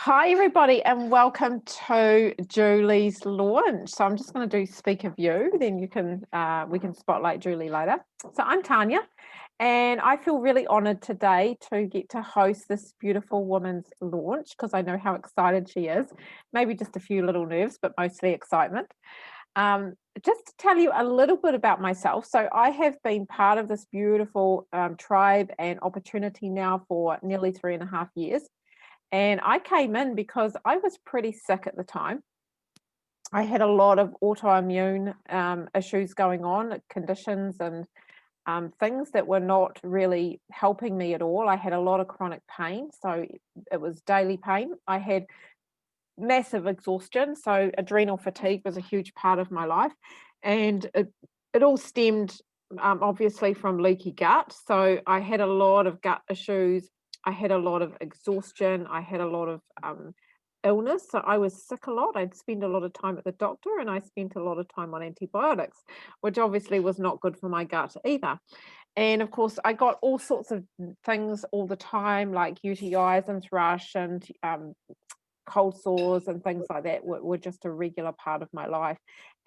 Hi, everybody, and welcome to Julie's launch. So I'm just going to do speak of you, then we can spotlight Julie later. So I'm Tanya, and I feel really honoured today to get to host this beautiful woman's launch because I know how excited she is. Maybe just a few little nerves, but mostly excitement. Um, just to tell you a little bit about myself. So I have been part of this beautiful tribe and opportunity now for nearly 3.5 years. And I came in because I was pretty sick at the time. I had a lot of autoimmune issues going on, conditions and things that were not really helping me at all. I had a lot of chronic pain, so it was daily pain. I had massive exhaustion, so adrenal fatigue was a huge part of my life, and it all stemmed obviously from leaky gut. So I had a lot of gut issues. I had a lot of exhaustion. I had a lot of illness. So I was sick a lot. I'd spend a lot of time at the doctor, and I spent a lot of time on antibiotics, which obviously was not good for my gut either. And of course, I got all sorts of things all the time, like UTIs and thrush and cold sores and things like that were just a regular part of my life.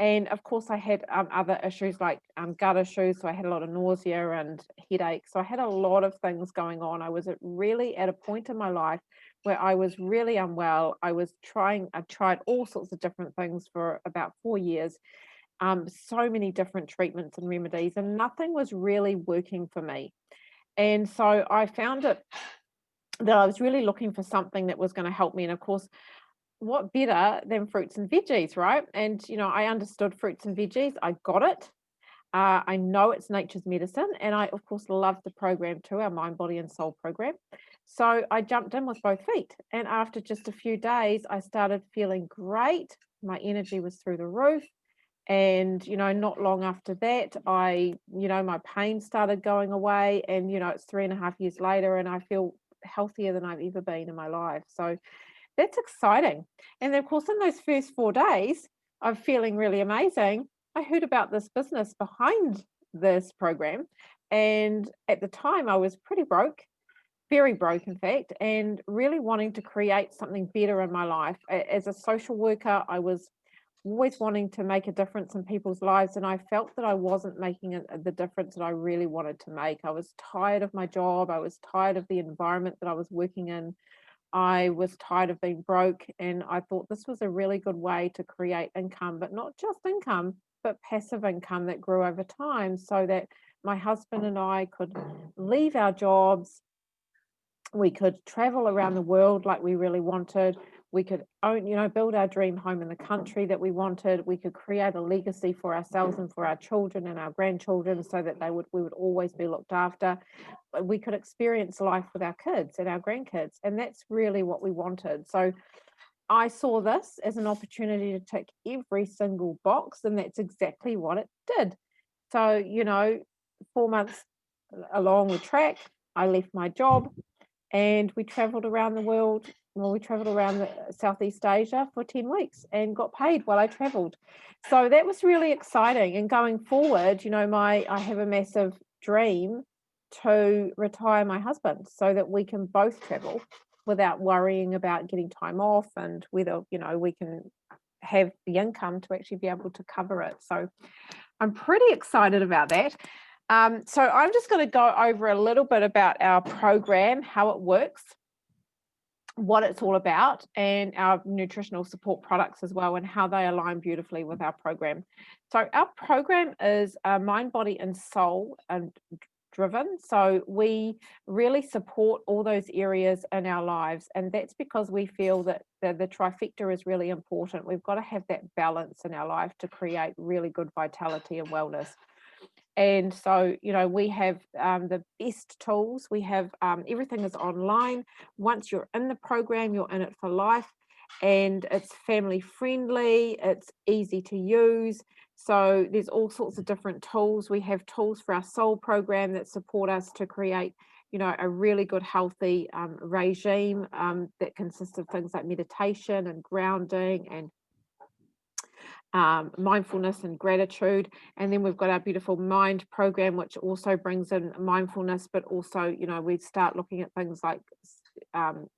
And of course, I had other issues like gut issues. So I had a lot of nausea and headaches. So I had a lot of things going on. I was really at a point in my life where I was really unwell. I tried all sorts of different things for about 4 years, so many different treatments and remedies, and nothing was really working for me. And so I found it that I was really looking for something that was going to help me. And of course, what better than fruits and veggies, right? And, I understood fruits and veggies. I got it. I know it's nature's medicine. And I, of course, love the program too, our Mind, Body, and Soul program. So I jumped in with both feet. And after just a few days, I started feeling great. My energy was through the roof. And, not long after that, my pain started going away. And, it's 3.5 years later, and I feel healthier than I've ever been in my life. So that's exciting. And then, of course, in those first 4 days of feeling really amazing, I heard about this business behind this program. And at the time, I was pretty broke, very broke, in fact, and really wanting to create something better in my life. As a social worker, I was always wanting to make a difference in people's lives. And I felt that I wasn't making the difference that I really wanted to make. I was tired of my job. I was tired of the environment that I was working in. I was tired of being broke, and I thought this was a really good way to create income, but not just income, but passive income that grew over time so that my husband and I could leave our jobs. We could travel around the world like we really wanted. We could build our dream home in the country that we wanted. We could create a legacy for ourselves and for our children and our grandchildren so that we would always be looked after. We could experience life with our kids and our grandkids. And that's really what we wanted. So I saw this as an opportunity to tick every single box, and that's exactly what it did. So, 4 months along the track, I left my job and we traveled around the world. Well, we traveled around Southeast Asia for 10 weeks and got paid while I traveled. So that was really exciting. And going forward, I have a massive dream to retire my husband so that we can both travel without worrying about getting time off and whether, we can have the income to actually be able to cover it. So I'm pretty excited about that. So I'm just going to go over a little bit about our program, how it works, what it's all about, and our nutritional support products as well, and how they align beautifully with our program. So our program is Mind, Body, and Soul and driven. So we really support all those areas in our lives. And that's because we feel that the trifecta is really important. We've got to have that balance in our life to create really good vitality and wellness. And so, we have the best tools. We have everything is online. Once you're in the program, you're in it for life. And it's family friendly, it's easy to use. So there's all sorts of different tools. We have tools for our soul program that support us to create, a really good, healthy regime that consists of things like meditation and grounding and mindfulness and gratitude. And then we've got our beautiful mind program, which also brings in mindfulness, but also, we start looking at things like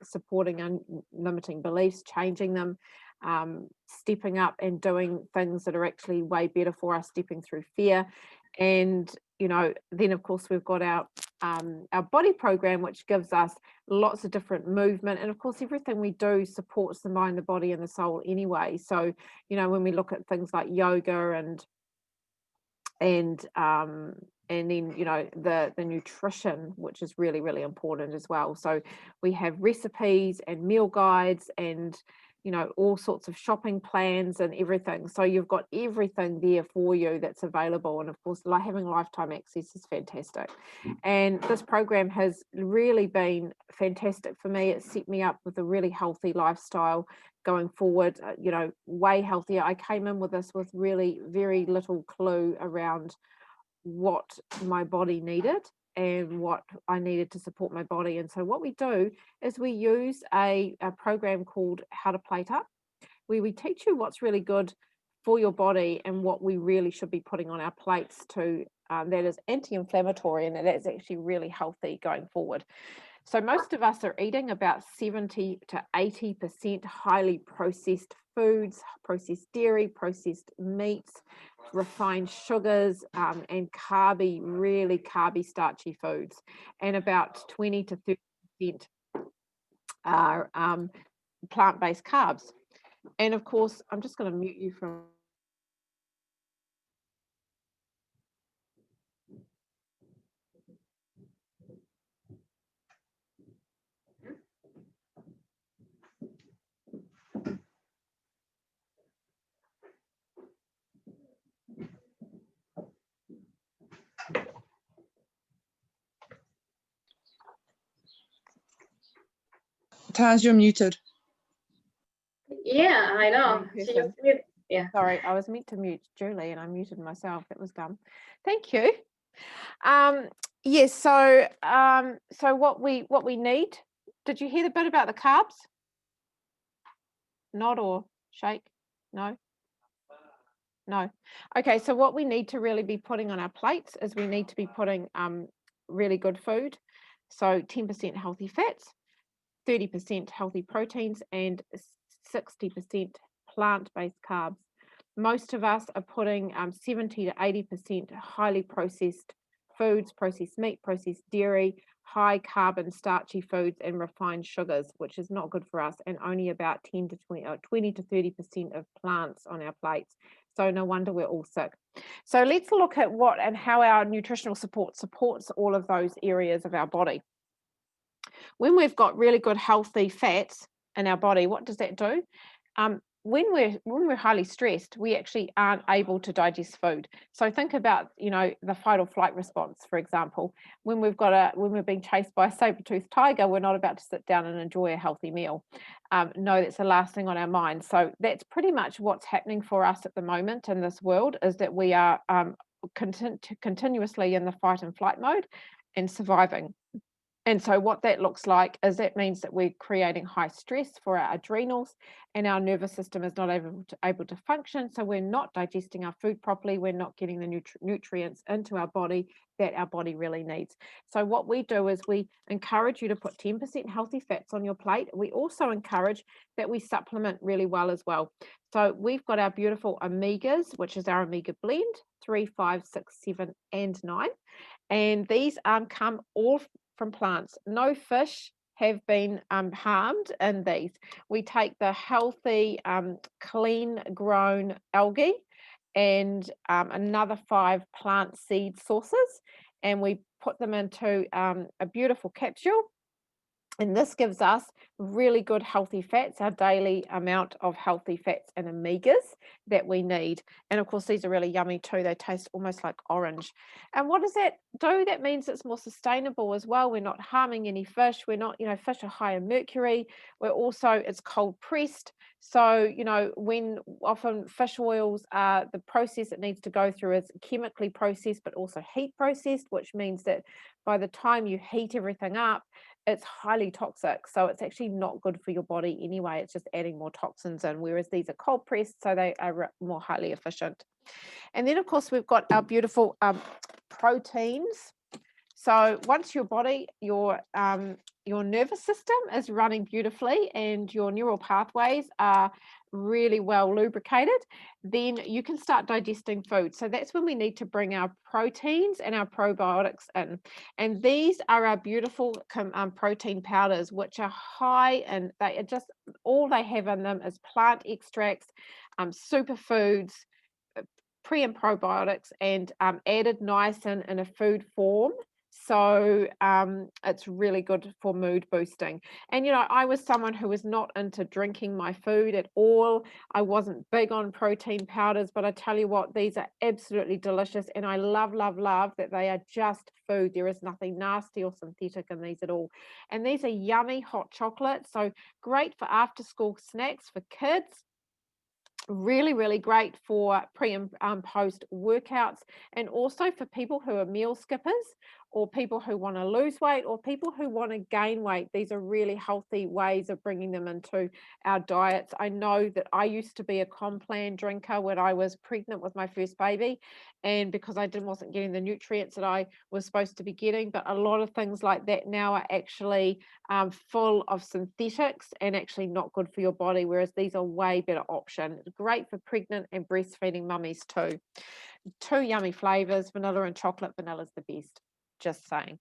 supporting limiting beliefs, changing them, stepping up and doing things that are actually way better for us, stepping through fear. And then of course we've got our body program, which gives us lots of different movement, and of course everything we do supports the mind, the body and the soul anyway. So when we look at things like yoga and then the nutrition, which is really, really important as well. So we have recipes and meal guides and all sorts of shopping plans and everything. So you've got everything there for you that's available. And of course, having lifetime access is fantastic. And this program has really been fantastic for me. It set me up with a really healthy lifestyle going forward, way healthier. I came in with this with really very little clue around what my body needed and what I needed to support my body. And so what we do is we use a program called How to Plate Up, where we teach you what's really good for your body and what we really should be putting on our plates to that is anti-inflammatory and that is actually really healthy going forward. So most of us are eating about 70 to 80% highly processed foods, processed dairy, processed meats, refined sugars, and really carby, starchy foods. And about 20 to 30% are plant-based carbs. And of course, I'm just going to mute you from... Taz, you're muted. Yeah, I know. Yeah. Sorry, I was meant to mute Julie and I muted myself. That was dumb. Thank you. Yes, so what we need. Did you hear the bit about the carbs? Nod or shake? No. No. Okay, so what we need to really be putting on our plates is we need to be putting really good food. So 10% healthy fats, 30% healthy proteins, and 60% plant-based carbs. Most of us are putting 70 to 80% highly processed foods, processed meat, processed dairy, high carbon starchy foods and refined sugars, which is not good for us, and only about 20 to 30% of plants on our plates. So no wonder we're all sick. So let's look at what and how our nutritional support supports all of those areas of our body. When we've got really good healthy fats in our body, what does that do? When we're highly stressed, we actually aren't able to digest food. So think about, the fight or flight response, for example. When we're being chased by a saber-toothed tiger, we're not about to sit down and enjoy a healthy meal. No, that's the last thing on our mind. So that's pretty much what's happening for us at the moment in this world, is that we are continuously in the fight and flight mode and surviving. And so what that looks like is that means that we're creating high stress for our adrenals, and our nervous system is not able to function. So we're not digesting our food properly. We're not getting the nutrients into our body that our body really needs. So what we do is we encourage you to put 10% healthy fats on your plate. We also encourage that we supplement really well as well. So we've got our beautiful omegas, which is our omega blend, 3, 5, 6, 7, and 9. And these come all from plants. No fish have been harmed in these. We take the healthy, clean grown algae and another 5 plant seed sources, and we put them into a beautiful capsule. And this gives us really good healthy fats, our daily amount of healthy fats and omegas that we need. And of course, these are really yummy too. They taste almost like orange. And what does that do? That means it's more sustainable as well. We're not harming any fish. We're not, fish are high in mercury. It's cold pressed. So, when often fish oils are, the process it needs to go through is chemically processed, but also heat processed, which means that by the time you heat everything up, it's highly toxic. So it's actually not good for your body anyway. It's just adding more toxins in, whereas these are cold pressed, so they are more highly efficient. And then of course we've got our beautiful proteins. So once your body, your your nervous system is running beautifully and your neural pathways are really well lubricated, then you can start digesting food. So that's when we need to bring our proteins and our probiotics in. And these are our beautiful protein powders, which are high, and they are just, all they have in them is plant extracts, superfoods, pre and probiotics, and added niacin in a food form. So it's really good for mood boosting. And, you know, I was someone who was not into drinking my food at all. I wasn't big on protein powders, but I tell you what, these are absolutely delicious. And I love, love, love that they are just food. There is nothing nasty or synthetic in these at all. And these are yummy hot chocolate. So great for after school snacks for kids. Really, really great for pre and post workouts, and also for people who are meal skippers, or people who want to lose weight, or people who want to gain weight. These are really healthy ways of bringing them into our diets. I know that I used to be a Complan drinker when I was pregnant with my first baby, and because I wasn't getting the nutrients that I was supposed to be getting. But a lot of things like that now are actually full of synthetics and actually not good for your body, whereas these are way better option. It's great for pregnant and breastfeeding mummies too. Two yummy flavors, vanilla and chocolate. Vanilla is the best, just saying.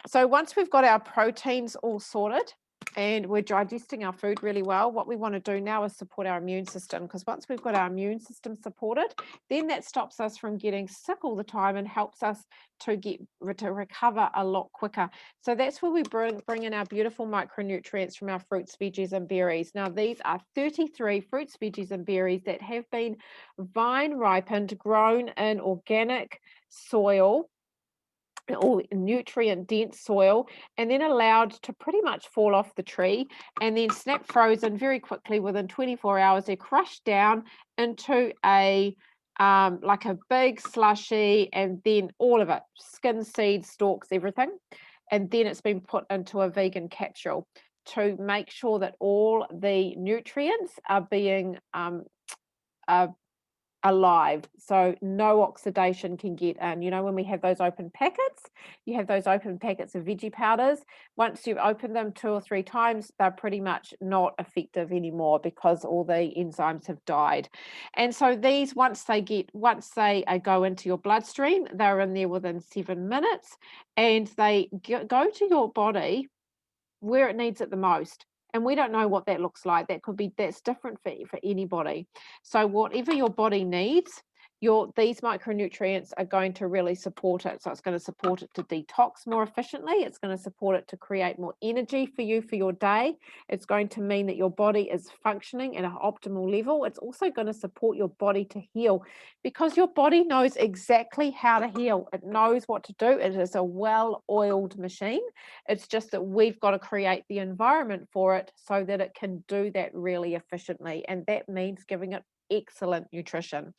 So once we've got our proteins all sorted and we're digesting our food really well, what we want to do now is support our immune system, because once we've got our immune system supported, then that stops us from getting sick all the time and helps us to recover a lot quicker. So that's where we bring in our beautiful micronutrients from our fruits, veggies, and berries. Now, these are 33 fruits, veggies, and berries that have been vine ripened, grown in organic soil, or nutrient dense soil, and then allowed to pretty much fall off the tree and then snap frozen very quickly. Within 24 hours, they're crushed down into a like a big slushy, and then all of it, skin, seeds, stalks, everything, and then it's been put into a vegan capsule to make sure that all the nutrients are being alive, so no oxidation can get in. You know, when we have those open packets, you have those open packets of veggie powders. Once you've opened them 2 or 3 times, they're pretty much not effective anymore because all the enzymes have died. And so these, once they go into your bloodstream, they're in there within 7 minutes, and they go to your body where it needs it the most. And we don't know what that looks like. That's different for anybody. So whatever your body needs, these micronutrients are going to really support it. So it's going to support it to detox more efficiently. It's going to support it to create more energy for you for your day. It's going to mean that your body is functioning at an optimal level. It's also going to support your body to heal, because your body knows exactly how to heal. It knows what to do. It is a well-oiled machine. It's just that we've got to create the environment for it so that it can do that really efficiently. And that means giving it excellent nutrition.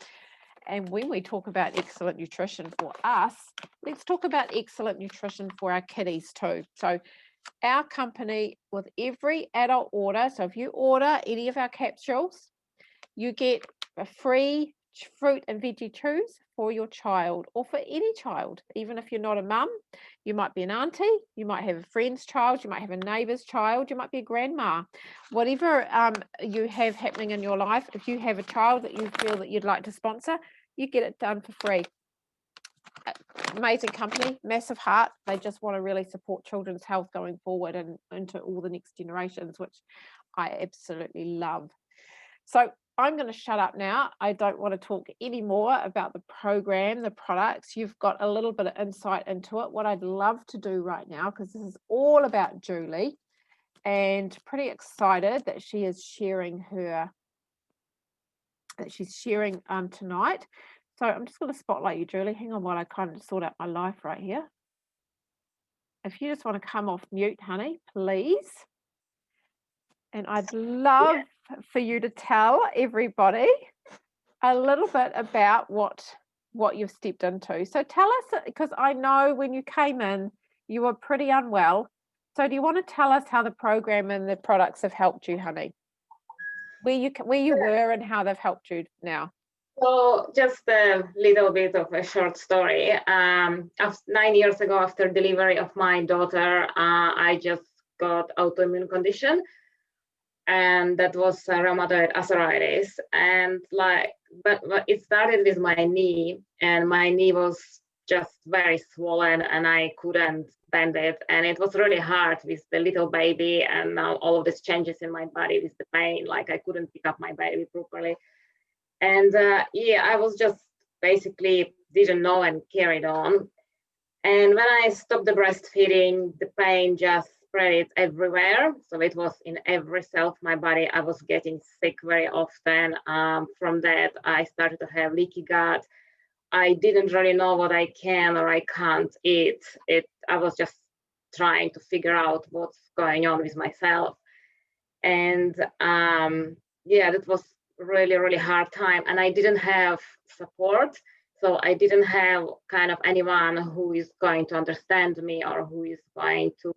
And when we talk about excellent nutrition for us, let's talk about excellent nutrition for our kiddies too. So our company, with every adult order, so if you order any of our capsules, you get a free fruit and veggie chews for your child, or for any child. Even if you're not a mum, you might be an auntie, you might have a friend's child, you might have a neighbour's child, you might be a grandma. Whatever you have happening in your life, if you have a child that you feel that you'd like to sponsor, you get it done for free. Amazing company, massive heart. They just want to really support children's health going forward and into all the next generations, which I absolutely love. So I'm going to shut up now. I don't want to talk any more about the program, the products. You've got a little bit of insight into it. What I'd love to do right now, because this is all about Julie, and pretty excited that she is sharing tonight. So I'm just going to spotlight you, Julie. Hang on while I kind of sort out my life right here. If you just want to come off mute, honey, please. And I'd love for you to tell everybody a little bit about what you've stepped into. So tell us, because I know when you came in, you were pretty unwell. So do you want to tell us how the program and the products have helped you, honey? Where you were and how they've helped you now? So just a little bit of a short story. 9 years ago, after delivery of my daughter, I just got autoimmune condition, and that was rheumatoid arthritis. And but it started with my knee, and my knee was just very swollen, and I couldn't bend it, and it was really hard with the little baby, and now all of these changes in my body with the pain, like I couldn't pick up my baby properly. And yeah, I was just basically didn't know and carried on. And when I stopped the breastfeeding, the pain just spread everywhere. So it was in every cell of my body. I was getting sick very often. From that, I started to have leaky gut. I didn't really know what I can or I can't eat. I was just trying to figure out what's going on with myself. And yeah, that was really, really hard time. And I didn't have support. So I didn't have kind of anyone who is going to understand me or who is going to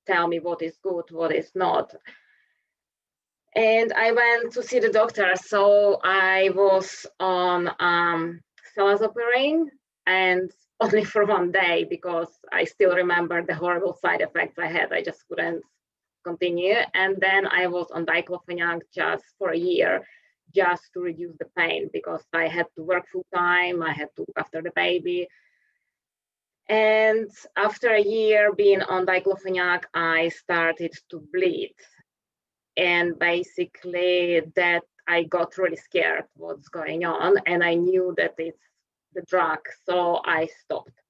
tell me what is good, what is not. And I went to see the doctor. So I was on cilazoparin, and only for one day, because I still remember the horrible side effects I had. I just couldn't continue. And then I was on diclofenac just for a year, just to reduce the pain, because I had to work full time, I had to look after the baby. And after a year being on diclofenac, I started to bleed. And basically that I got really scared what's going on, and I knew that it's the drug, so I stopped.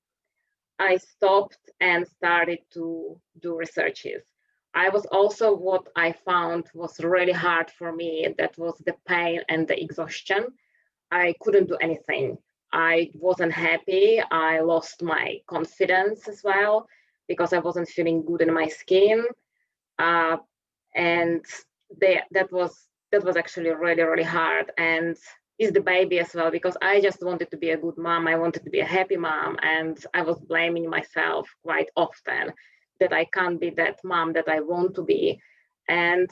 I stopped and started to do researches. I was also, what I found was really hard for me, that was the pain and the exhaustion. I couldn't do anything. I wasn't happy. I lost my confidence as well, because I wasn't feeling good in my skin. And that was actually really, really hard. And is the baby as well, because I just wanted to be a good mom. I wanted to be a happy mom, and I was blaming myself quite often that I can't be that mom that I want to be. And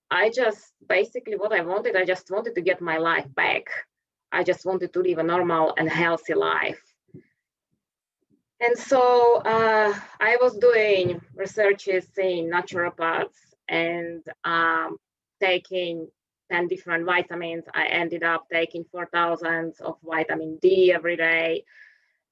I just basically what I just wanted to get my life back. I just wanted to live a normal and healthy life. And so I was doing researches in naturopaths and taking 10 different vitamins. I ended up taking 4,000 of vitamin D every day,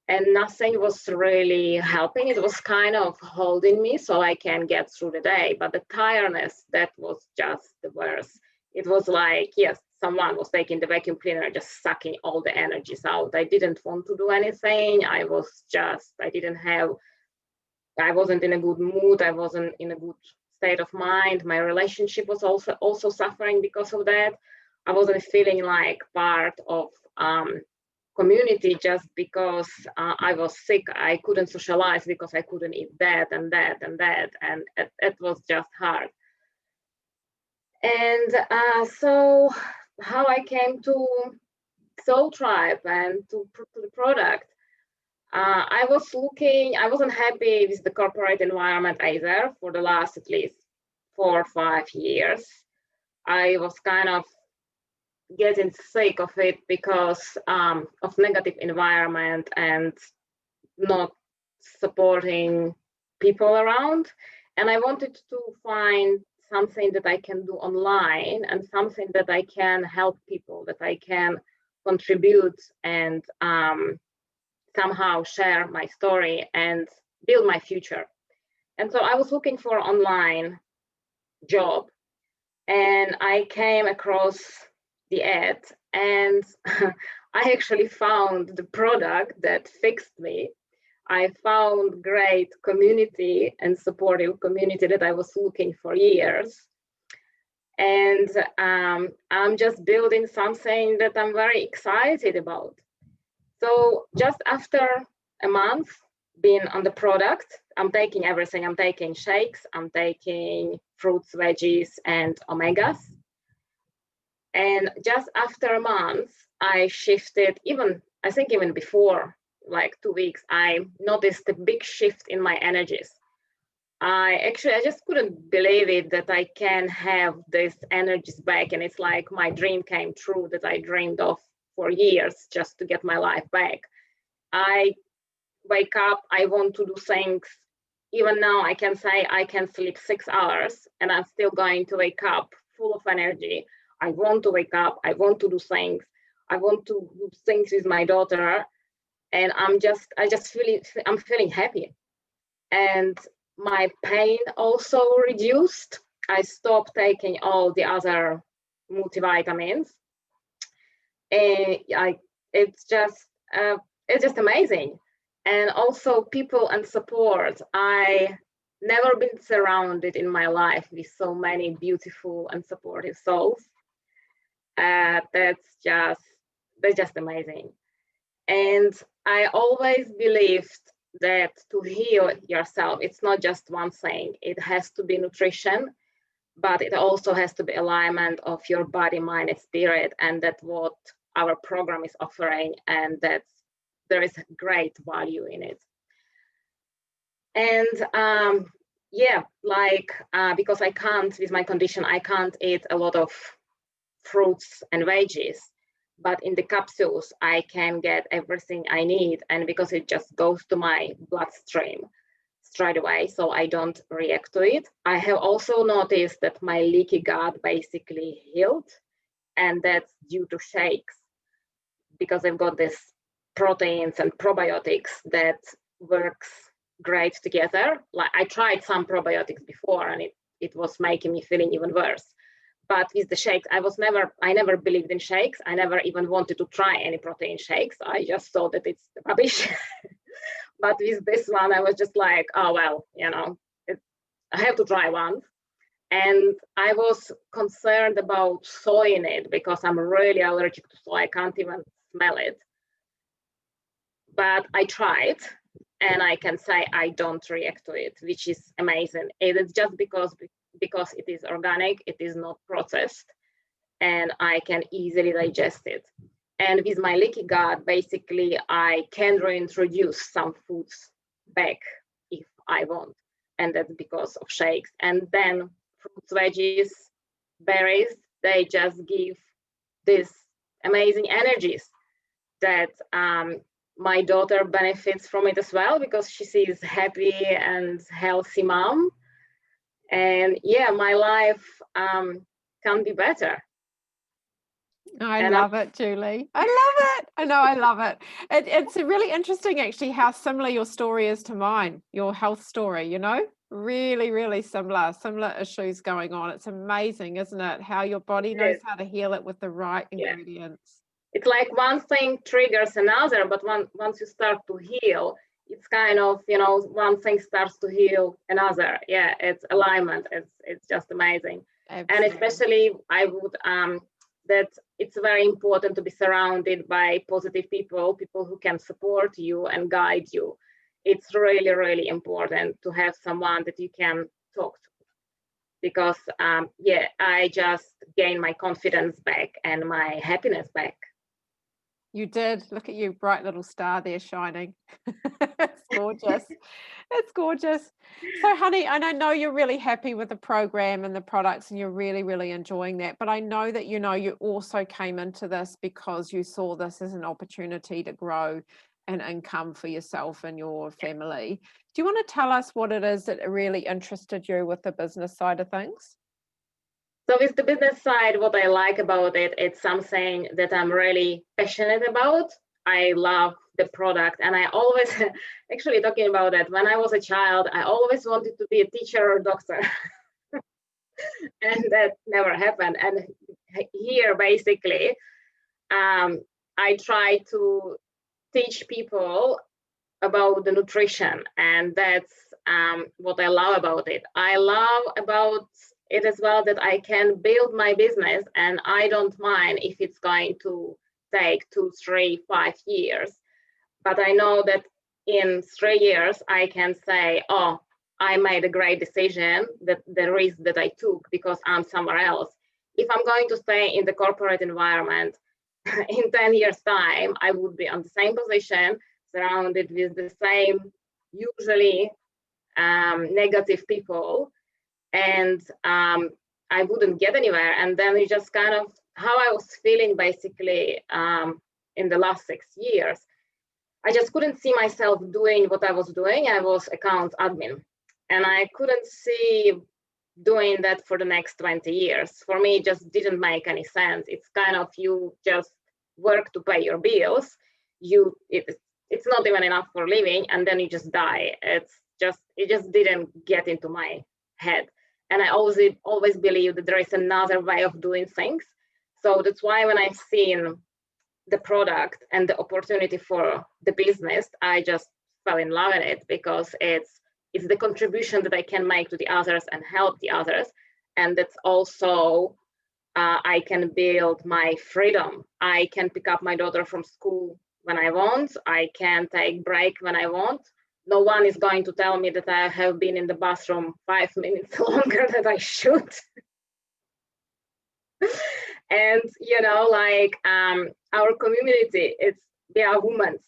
and nothing was really helping. It was kind of holding me so I can get through the day. But the tiredness, that was just the worst. It was like, yes, someone was taking the vacuum cleaner, just sucking all the energies out. I didn't want to do anything. I wasn't in a good mood. I wasn't in a good state of mind. My relationship was also suffering because of that. I wasn't feeling like part of community just because I was sick. I couldn't socialize because I couldn't eat that and that and that, and it was just hard. And so how I came to Soul Tribe and to the product, I wasn't happy with the corporate environment either for the last at least 4 or 5 years. I was kind of getting sick of it because of negative environment and not supporting people around. And I wanted to find something that I can do online and something that I can help people, that I can contribute and somehow share my story and build my future. And so I was looking for an online job, and I came across the ad, and I actually found the product that fixed me. I found great community and supportive community that I was looking for years. And I'm just building something that I'm very excited about. So just after a month being on the product, I'm taking everything. I'm taking shakes, I'm taking fruits, veggies, and omegas. And just after a month, I shifted, even before like 2 weeks, I noticed a big shift in my energies. I just couldn't believe it that I can have this energies back. And it's like my dream came true that I dreamed of for years, just to get my life back. I wake up, I want to do things even now I can say I can sleep 6 hours and I'm still going to wake up full of energy. I want to wake up, I want to do things, I want to do things with my daughter, and I'm feeling happy. And my pain also reduced. I stopped taking all the other multivitamins, and it's just amazing. And also people and support. I never been surrounded in my life with so many beautiful and supportive souls. That's just amazing. And I always believed that to heal yourself, it's not just one thing. It has to be nutrition, but it also has to be alignment of your body, mind, and spirit. And that's what our program is offering. And there is great value in it. And because I can't, with my condition, I can't eat a lot of fruits and veggies, but in the capsules, I can get everything I need. And because it just goes to my bloodstream straight away, so I don't react to it. I have also noticed that my leaky gut basically healed, and that's due to shakes, because I've got this proteins and probiotics that works great together. Like I tried some probiotics before and it was making me feeling even worse. But with the shakes, I never believed in shakes. I never even wanted to try any protein shakes. I just thought that it's rubbish. But with this one, I was just like, oh, well, I have to try one. And I was concerned about soy in it because I'm really allergic to soy. I can't even smell it. But I tried, and I can say I don't react to it, which is amazing. It is just because it is organic, it is not processed, and I can easily digest it. And with my leaky gut, basically, I can reintroduce some foods back if I want. And that's because of shakes. And then fruits, veggies, berries, they just give this amazing energies that my daughter benefits from it as well, because she sees happy and healthy mom. And yeah, my life can be better. I love it, Julie. I love it. I know, I love it. It's really interesting, actually, how similar your story is to mine, your health story, really, really similar issues going on. It's amazing, isn't it? How your body knows how to heal it with the right ingredients. It's like one thing triggers another, but once you start to heal, it's kind of, one thing starts to heal another. Yeah, it's alignment. It's just amazing. Absolutely. And especially I would, that it's very important to be surrounded by positive people who can support you and guide you. It's really, really important to have someone that you can talk to, because I just gained my confidence back and my happiness back. You did. Look at you, bright little star there shining. It's gorgeous. It's gorgeous. So, honey, and I know you're really happy with the program and the products, and you're really, really enjoying that. But I know that, you also came into this because you saw this as an opportunity to grow an income for yourself and your family. Do you want to tell us what it is that really interested you with the business side of things? So with the business side, what I like about it, it's something that I'm really passionate about. I love the product, and I always, actually talking about that, when I was a child, I always wanted to be a teacher or doctor. And that never happened. And here, basically, I try to teach people about the nutrition, and that's what I love about it. I love about it as well that I can build my business, and I don't mind if it's going to take 2, 3, 5 years. But I know that in 3 years, I can say, oh, I made a great decision, that the risk that I took because I'm somewhere else. If I'm going to stay in the corporate environment, in 10 years' time, I would be on the same position, surrounded with the same, usually negative people, and I wouldn't get anywhere. And then it's just kind of how I was feeling basically in the last 6 years. I just couldn't see myself doing what I was doing. I was account admin. And I couldn't see doing that for the next 20 years. For me, it just didn't make any sense. It's kind of, you just work to pay your bills. It's not even enough for living, and then you just die. It just didn't get into my head. And I always believe that there is another way of doing things. So that's why when I've seen the product and the opportunity for the business, I just fell in love with it, because it's the contribution that I can make to the others and help the others. And that's also, I can build my freedom. I can pick up my daughter from school when I want. I can take break when I want. No one is going to tell me that I have been in the bathroom 5 minutes longer than I should. And our community, they are women,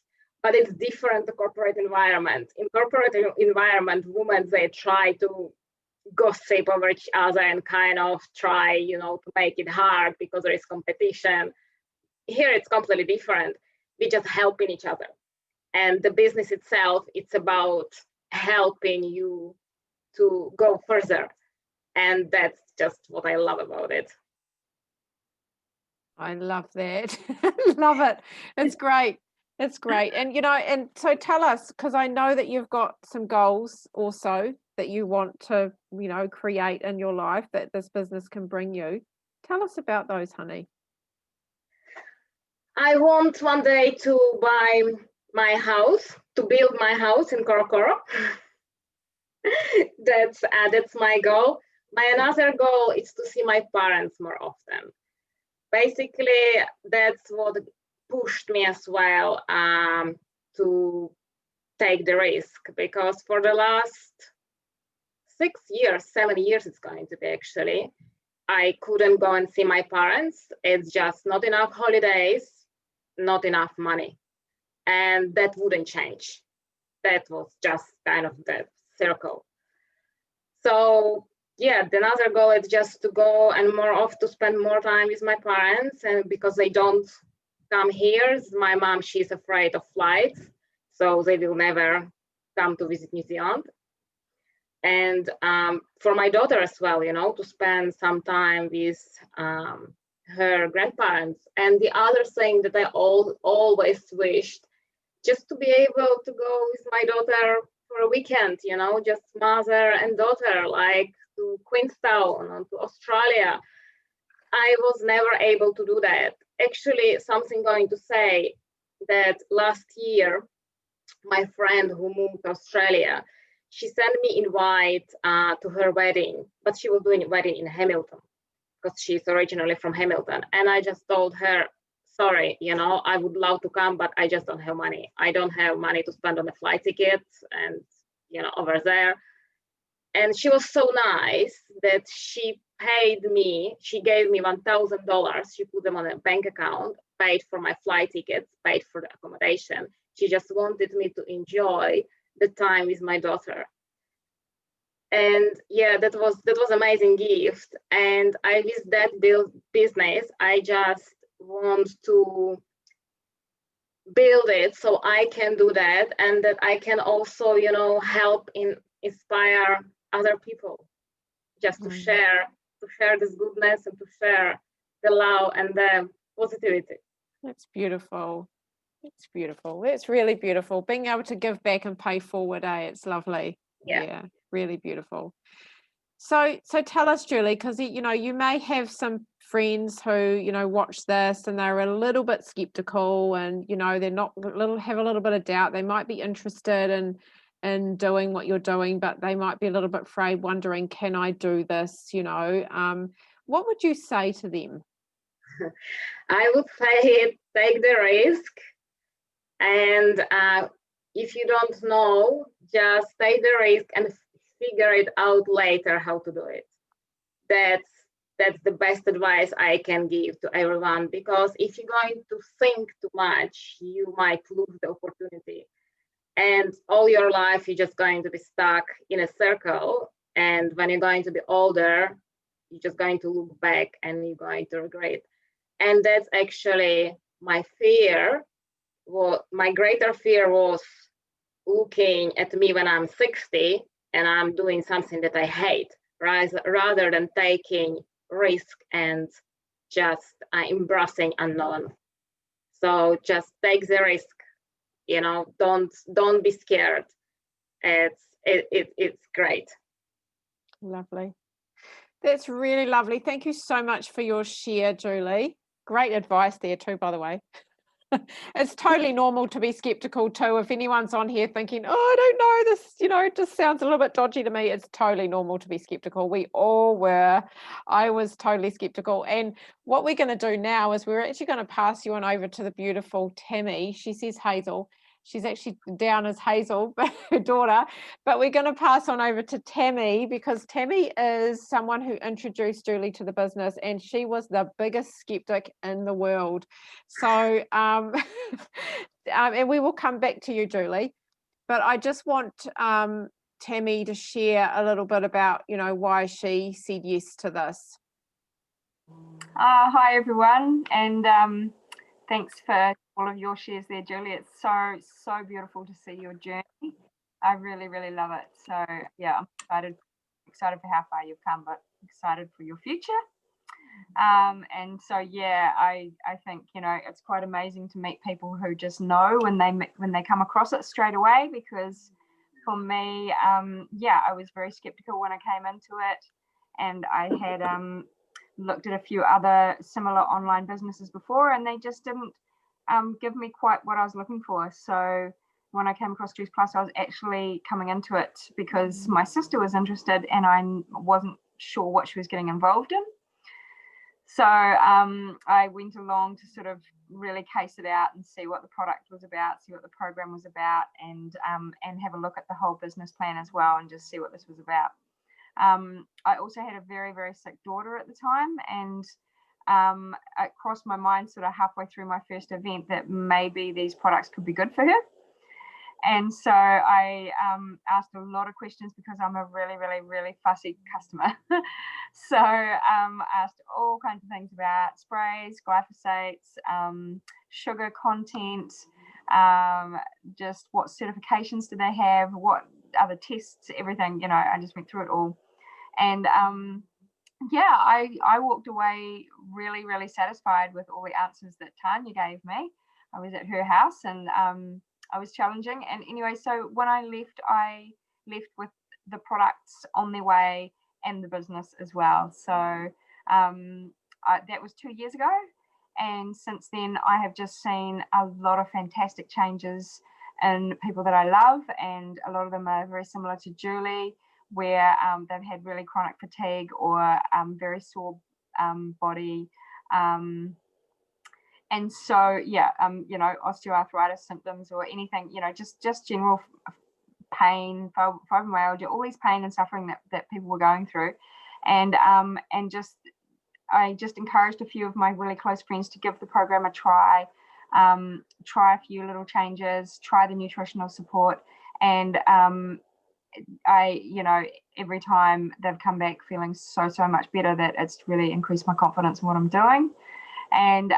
but it's different to corporate environment. In corporate environment, women, they try to gossip over each other and kind of try, to make it hard because there is competition. Here it's completely different. We just helping each other. And the business itself, it's about helping you to go further. And that's just what I love about it. I love that. Love it. It's great. It's great. And, and so tell us, because I know that you've got some goals also that you want to, create in your life that this business can bring you. Tell us about those, honey. I want one day to buy my house, to build my house in Korokoro. That's my goal. My another goal is to see my parents more often. Basically, that's what pushed me as well to take the risk, because for the last 7 years, it's going to be actually, I couldn't go and see my parents. It's just not enough holidays, not enough money. And that wouldn't change. That was just kind of the circle. So yeah, another goal is just to go and to spend more time with my parents, and because they don't come here. My mom, she's afraid of flights, so they will never come to visit New Zealand. And for my daughter as well, to spend some time with her grandparents. And the other thing that I always wished, just to be able to go with my daughter for a weekend, just mother and daughter, like to Queenstown or to Australia. I was never able to do that. Actually, something going to say that last year, my friend who moved to Australia, she sent me invite to her wedding, but she was doing a wedding in Hamilton because she's originally from Hamilton. And I just told her, sorry, I would love to come, but I just don't have money. I don't have money to spend on the flight tickets and, over there. And she was so nice that she gave me $1,000. She put them on a bank account, paid for my flight tickets, paid for the accommodation. She just wanted me to enjoy the time with my daughter. And yeah, that was amazing gift. And with that business, I just want to build it so I can do that, and that I can also, help inspire other people, just to share this goodness and to share the love and the positivity. That's beautiful. It's beautiful. It's really beautiful. Being able to give back and pay forward, it's lovely. Yeah, really beautiful. So tell us, Julie, because you may have some friends who watch this and they're a little bit skeptical, and they're not have a little bit of doubt. They might be interested in doing what you're doing, but they might be a little bit afraid, wondering, can I do this? What would you say to them? I would say take the risk, and if you don't know, just take the risk and figure it out later how to do it. That's the best advice I can give to everyone, because if you're going to think too much, you might lose the opportunity. And all your life, you're just going to be stuck in a circle. And when you're going to be older, you're just going to look back and you're going to regret. And that's actually my fear. Well, my greater fear was looking at me when I'm 60 and I'm doing something that I hate, rather than taking risk and just embracing unknown. So just take the risk, don't be scared. It's great. Lovely. That's really lovely. Thank you so much for your share, Julie. Great advice there too, by the way. It's totally normal to be skeptical too. If anyone's on here thinking, oh, I don't know, this, it just sounds a little bit dodgy to me, it's totally normal to be skeptical. We all were. I was totally skeptical. And what we're going to do now is we're actually going to pass you on over to the beautiful Tammy. She says Hazel. She's actually down as Hazel, her daughter, but we're going to pass on over to Tammy because Tammy is someone who introduced Julie to the business, and she was the biggest skeptic in the world. So, and we will come back to you, Julie, but I just want Tammy to share a little bit about, why she said yes to this. Hi, everyone, and thanks for all of your shares there, Julie. It's so beautiful to see your journey. I really, really love it. So yeah, I'm excited for how far you've come, but excited for your future. And so yeah, I think it's quite amazing to meet people who just know when they come across it straight away. Because for me, I was very skeptical when I came into it, and I had looked at a few other similar online businesses before, and they just didn't give me quite what I was looking for. So when I came across Juice Plus, I was actually coming into it because my sister was interested and I wasn't sure what she was getting involved in. So I went along to sort of really case it out and see what the product was about, see what the program was about, and have a look at the whole business plan as well, and just see what this was about. I also had a very, very sick daughter at the time, and it crossed my mind sort of halfway through my first event that maybe these products could be good for her. And so I asked a lot of questions because I'm a really, really, really fussy customer. So asked all kinds of things about sprays, glyphosates, sugar content, just what certifications do they have, what other tests, everything. I just went through it all. And I walked away really, really satisfied with all the answers that Tanya gave me. I was at her house, and I was challenging. And anyway, so when I left with the products on their way and the business as well. So that was 2 years ago. And since then, I have just seen a lot of fantastic changes in people that I love. And a lot of them are very similar to Julie, where they've had really chronic fatigue or very sore body. And so, osteoarthritis symptoms or anything, just general pain, fibromyalgia, all these pain and suffering that people were going through. And I just encouraged a few of my really close friends to give the program a try, try a few little changes, try the nutritional support. And every time they've come back feeling so much better, that it's really increased my confidence in what I'm doing. And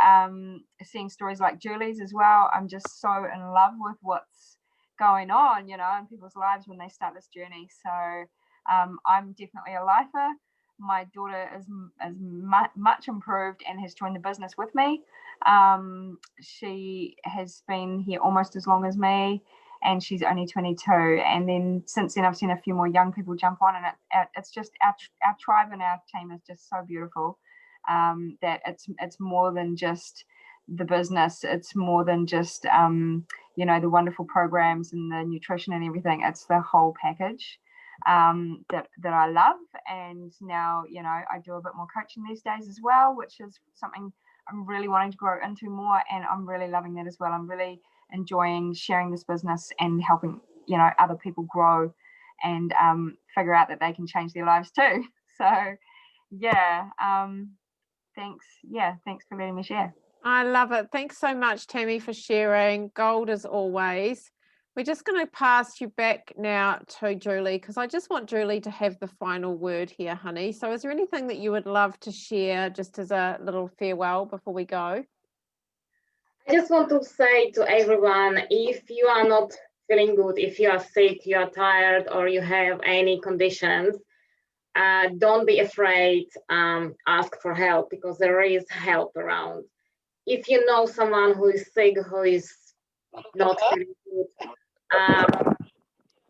seeing stories like Julie's as well, I'm just so in love with what's going on, in people's lives when they start this journey. So I'm definitely a lifer. My daughter is much improved and has joined the business with me. She has been here almost as long as me, and she's only 22. And then since then, I've seen a few more young people jump on, and it's just our tribe and our team is just so beautiful. That it's more than just the business. It's more than just the wonderful programs and the nutrition and everything. It's the whole package that I love. And now I do a bit more coaching these days as well, which is something I'm really wanting to grow into more, and I'm really loving that as well. I'm really enjoying sharing this business and helping other people grow and figure out that they can change their lives too. So yeah. Thanks for letting me share. I love it. Thanks so much, Tammy, for sharing. Gold as always. We're just going to pass you back now to Julie, because I just want Julie to have the final word here, honey. So is there anything that you would love to share just as a little farewell before we go? I just want to say to everyone, if you are not feeling good. If you are sick, you are tired, or you have any conditions, don't be afraid. Ask for help, because there is help around. If you know someone who is sick, who is not feeling good,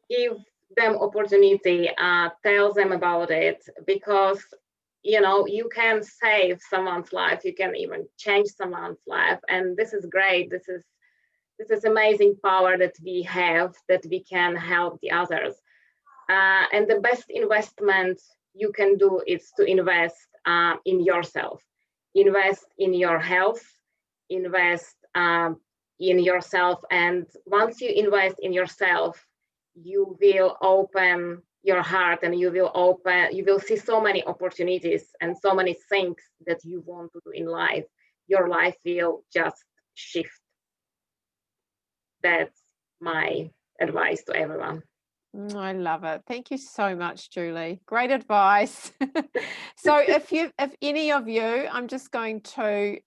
give them opportunity, tell them about it, because you can save someone's life, you can even change someone's life, and this is great. This is amazing power that we have, that we can help the others. And the best investment you can do is to invest in yourself, invest in your health, invest in yourself. And once you invest in yourself, you will open your heart, and you will see so many opportunities and so many things that you want to do in life. Your life will just shift. That's my advice to everyone. I love it. Thank you so much, Julie. Great advice. So if any of you, I'm just going to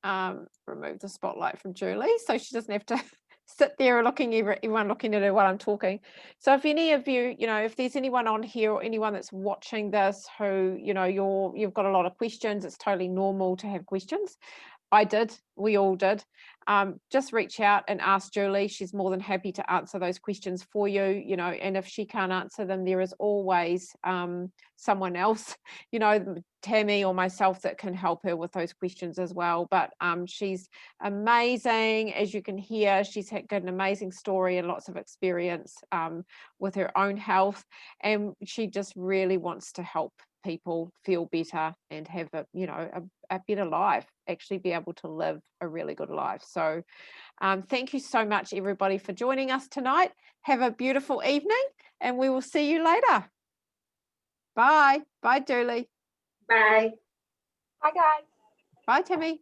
remove the spotlight from Julie so she doesn't have to sit there everyone looking at her while I'm talking. So if any of you, if there's anyone on here or anyone that's watching this who, you've got a lot of questions, it's totally normal to have questions. I did, we all did. Just reach out and ask Julie. She's more than happy to answer those questions for you, and if she can't answer them, there is always someone else, Tammy or myself, that can help her with those questions as well. But she's amazing. As you can hear, she's got an amazing story and lots of experience with her own health, and she just really wants to help people feel better and have a better life, actually be able to live a really good life. So thank you so much, everybody, for joining us tonight. Have a beautiful evening, and we will see you later. Bye. Bye, Julie. Bye. Bye, guys. Bye, Tammy.